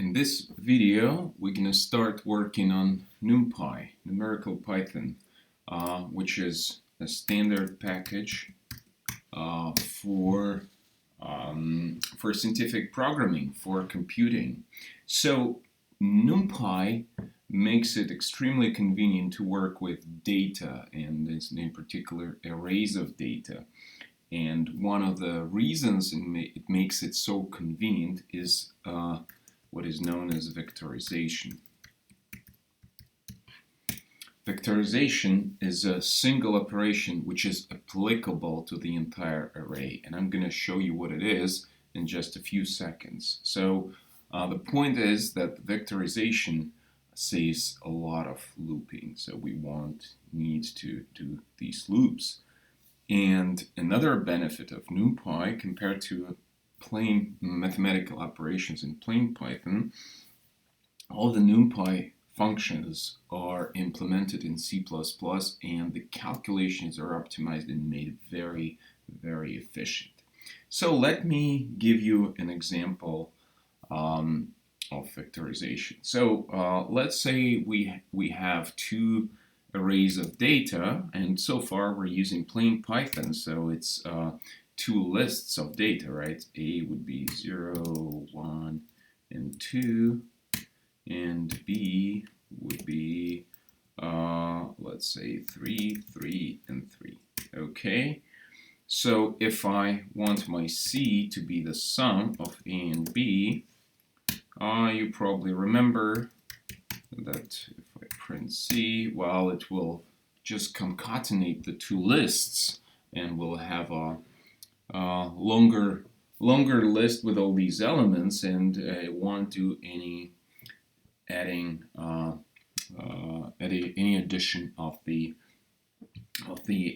In this video, we're going to start working on NumPy, numerical Python, which is a standard package for scientific programming, for computing. So NumPy makes it extremely convenient to work with data, and in particular arrays of data. And one of the reasons it makes it so convenient is what is known as vectorization. Vectorization is a single operation which is applicable to the entire array, and I'm going to show you what it is in just a few seconds. So the point is that vectorization saves a lot of looping, so we need to do these loops. And another benefit of NumPy compared to plain mathematical operations in plain Python, all the NumPy functions are implemented in C++, and the calculations are optimized and made very, very efficient. So let me give you an example of vectorization. So let's say we have two arrays of data, and so far we're using plain Python, so it's two lists of data, right? A would be 0, 1, and 2, and B would be, let's say 3, 3, and 3. Okay, so if I want my C to be the sum of A and B, you probably remember that if I print C, well, it will just concatenate the two lists, and we'll have a longer list with all these elements, and it won't do any adding any addition of the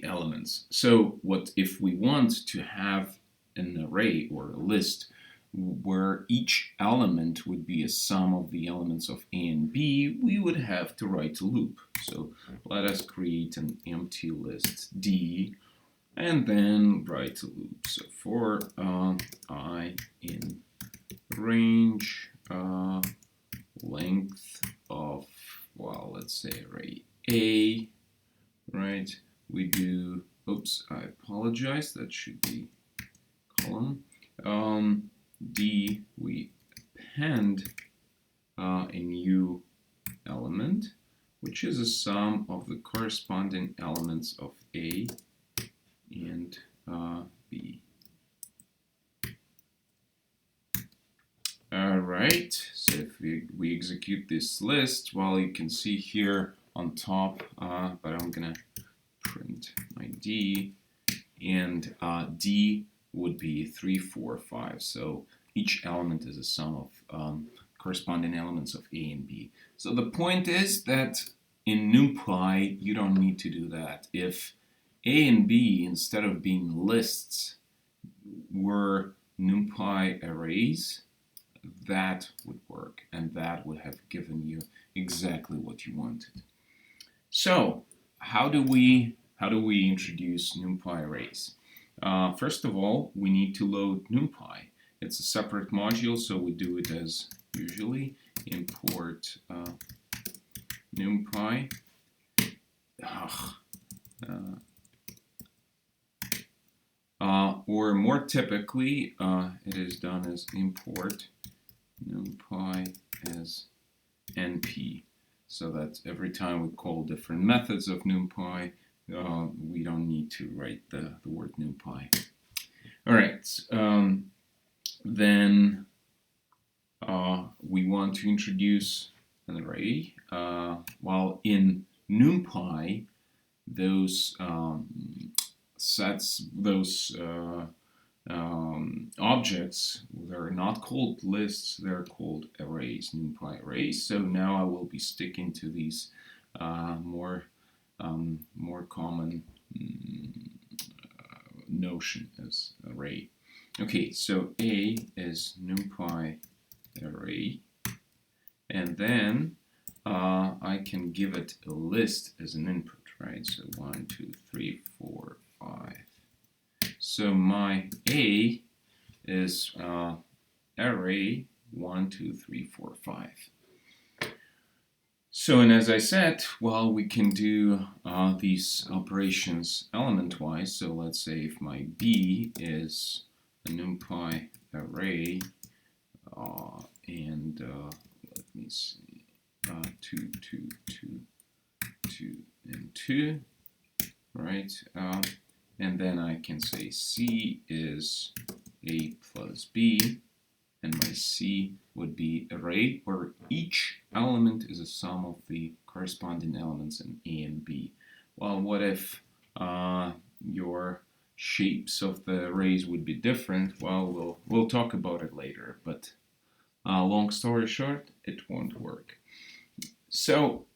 elements. So what if we want to have an array or a list where each element would be a sum of the elements of A and B, we would have to write a loop. So let us create an empty list D and then write a loop. So for I in range length of, well, let's say array A, right? We do, oops, I apologize, that should be column. D, we append a new element, which is a sum of the corresponding elements of A and B. Alright, so if we execute this list, well, you can see here on top, but I'm gonna print my D, and D would be 3, 4, 5. So each element is a sum of corresponding elements of A and B. So the point is that in NumPy, you don't need to do that. If A and B, instead of being lists, were NumPy arrays, that would work, and that would have given you exactly what you wanted. So how do we introduce NumPy arrays? First of all, we need to load NumPy. It's a separate module, so we do it as usually import NumPy. Or more typically, it is done as import NumPy as NP. So that every time we call different methods of NumPy, we don't need to write the word NumPy. All right, then we want to introduce an array. While in NumPy, those sets, those objects, they're not called lists, they're called arrays, NumPy arrays. So now I will be sticking to these more common notion as array. Okay, so A is NumPy array, and then I can give it a list as an input, right? So 1, 2, 3, 4, 5. So my A is array 1, 2, 3, 4, 5. So, and as I said, well, we can do these operations element-wise. So let's say if my B is a NumPy array, and let me see, 2, 2, 2, 2, and 2, right? And then I can say C is A plus B, and my C would be array where each element is a sum of the corresponding elements in A and B. Well, what if your shapes of the arrays would be different? Well, we'll talk about it later, but long story short, it won't work. So,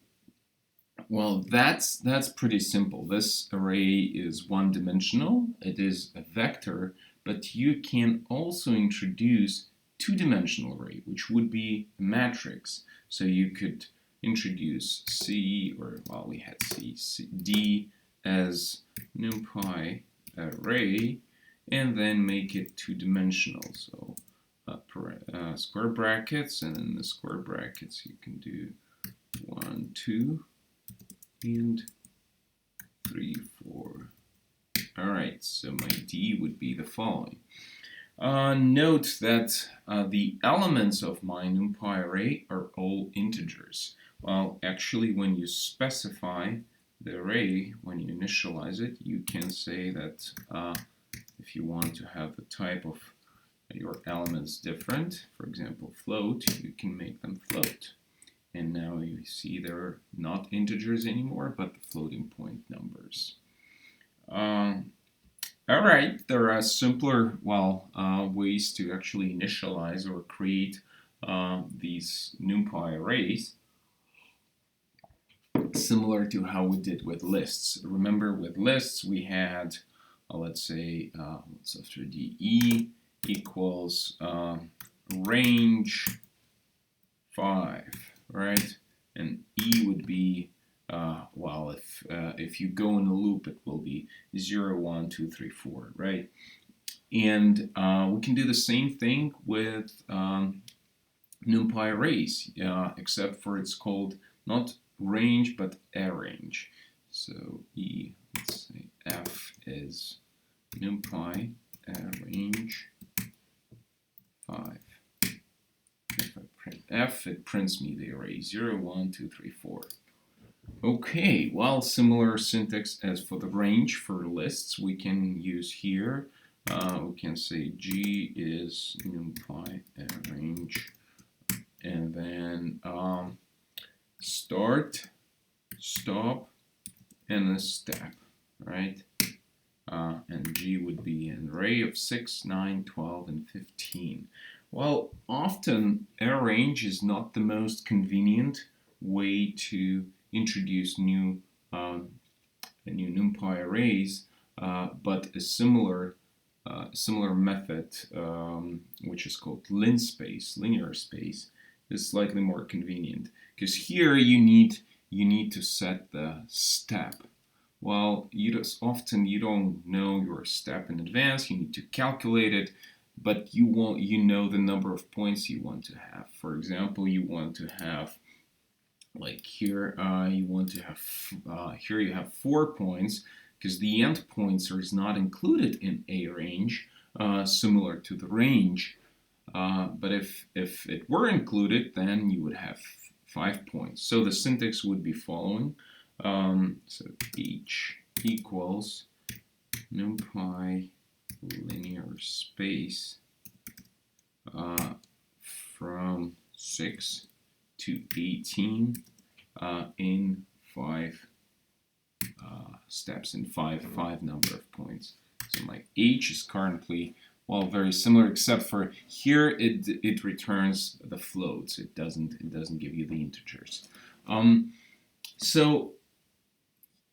well, that's pretty simple. This array is one-dimensional. It is a vector, but you can also introduce two-dimensional array, which would be a matrix. So you could introduce C, or well, we had D as NumPy array, and then make it two-dimensional. So square brackets, and in the square brackets you can do 1, 2, and 3, 4. All right, so my D would be the following. Note that the elements of my NumPy array are all integers. Well, actually, when you specify the array, when you initialize it, you can say that if you want to have the type of your elements different, for example, float, you can make them float. And now you see they're not integers anymore, but the floating point numbers. All right, there are simpler, ways to actually initialize or create these NumPy arrays, similar to how we did with lists. Remember, with lists we had, let's say, after DE equals range 5, right? And E would be if you go in a loop, it will be 0, 1, 2, 3, 4, right? And we can do the same thing with NumPy arrays, except for it's called not range but arrange. So let's say F is NumPy arrange 5. If I print F, it prints me the array 0, 1, 2, 3, 4. Okay, well, similar syntax as for the range for lists we can use here. We can say G is NumPy arrange, and then start, stop, and a step, right? And G would be an array of 6, 9, 12, and 15. Well, often arrange is not the most convenient way to introduce new NumPy arrays, but a similar method, which is called linear space, is slightly more convenient, because here you need to set the step. Well, you don't know your step in advance. You need to calculate it, but you know the number of points you want to have. For example, you want to have, like here, here you have 4 points, because the endpoints is not included in a range, similar to the range. But if it were included, then you would have 5 points. So the syntax would be following. So H equals NumPy linear space from 6 to 18 in 5 steps, in five number of points. So my H is currently, well, very similar, except for here it returns the floats. It doesn't give you the integers. So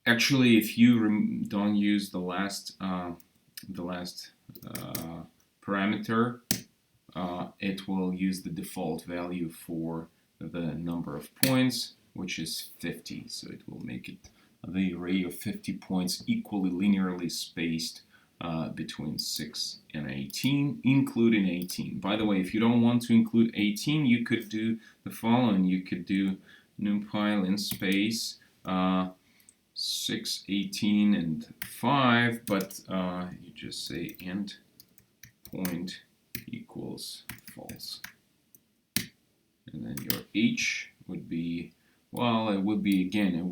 actually, if you don't use the last parameter, it will use the default value for the number of points, which is 50. So it will make it the array of 50 points equally linearly spaced between 6 and 18, including 18. By the way, if you don't want to include 18, you could do the following. You could do NumPy linspace 6, 18, and 5, but you just say end point equals false. And then your h would be, well, it would be, again, it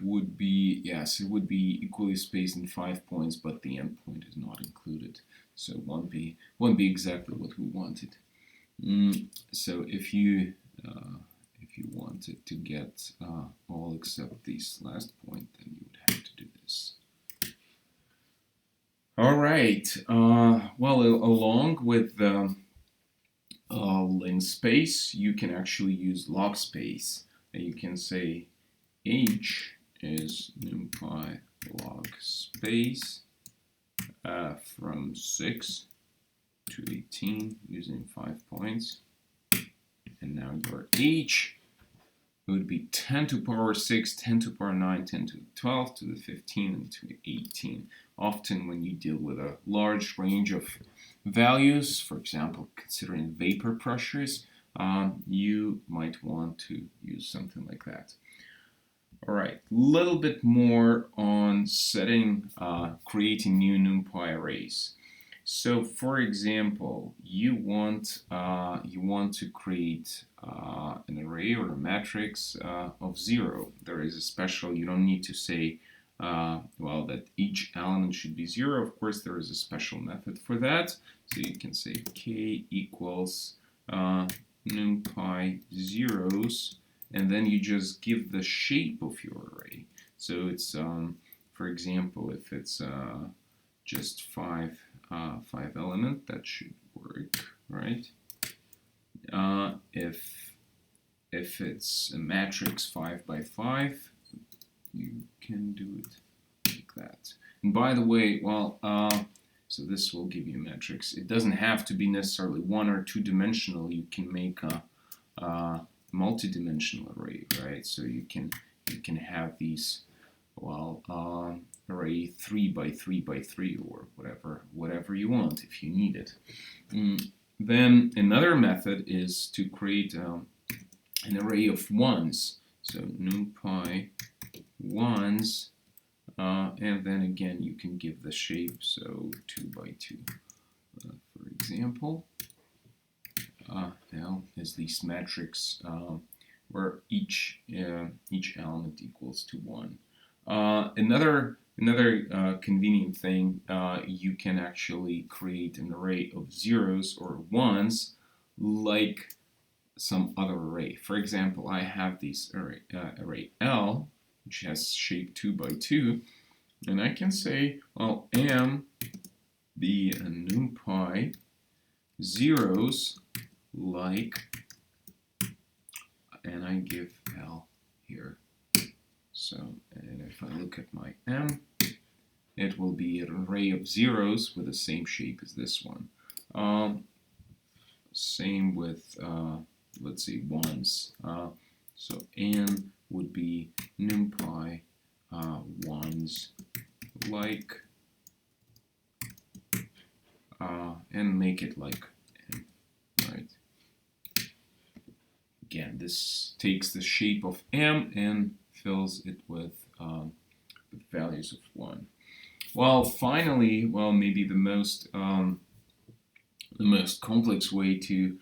would be, yes, it would be equally spaced in 5 points, but the endpoint is not included, so it won't be exactly what we wanted. So if you wanted to get all except this last point, then you would have to do this. All right. Well, along with linspace, you can actually use log space. You can say h is NumPy log space from 6 to 18 using 5 points. And now your h would be 10 to the power 6, 10 to the power 9, 10 to the 12, to the 15, and to 18. Often when you deal with a large range of values, for example, considering vapor pressures, you might want to use something like that. All right, a little bit more on setting, creating new NumPy arrays. So, for example, you want to create an array or a matrix of 0. There is a special. You don't need to say, well, that each element should be 0. Of course, there is a special method for that. So you can say k equals NumPy zeros, and then you just give the shape of your array. So it's, for example, if it's just 5 element, that should work, right? If it's a matrix 5 by 5, you can do it like that. And by the way, well, so this will give you a matrix. It doesn't have to be necessarily 1 or 2 dimensional. You can make a multi-dimensional array, right? So you can have these, well, array 3 by 3 by 3 or whatever you want if you need it. Then another method is to create an array of ones. So NumPy ones, and then again you can give the shape, so 2 by 2, for example. Now is this matrix where each element equals to 1. Another convenient thing, you can actually create an array of zeros or ones like some other array. For example, I have this array L, which has shape 2 by 2, and I can say, well, M be a NumPy zeros like, and I give L here. So, and if I look at my M, it will be an array of zeros with the same shape as this one. Same with, let's see, ones. So N would be NumPy ones like, and make it like M, right? Again, this takes the shape of M and fills it with values of 1. Well, finally, well, maybe the most complex way to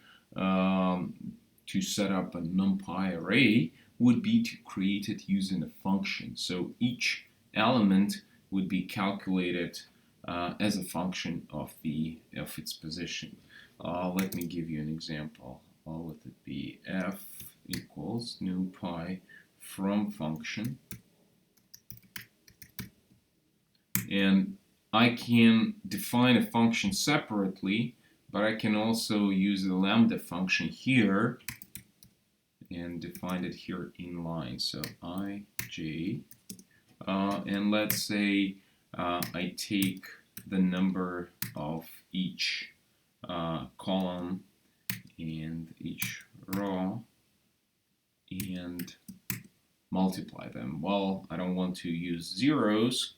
set up a NumPy array would be to create it using a function. So each element would be calculated as a function of its position. Let me give you an example. Let it be f equals NumPy from function, and I can define a function separately, but I can also use the lambda function here and define it here in line. So ij, and let's say I take the number of each column and each row and multiply them. Well, I don't want to use zeros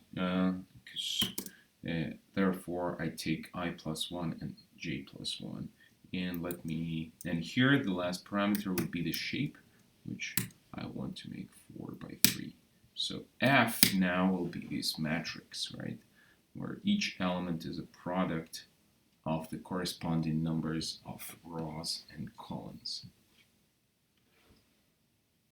therefore I take I plus 1 and j plus 1. And here the last parameter would be the shape, which I want to make 4 by 3. So F now will be this matrix, right, where each element is a product of the corresponding numbers of rows and columns.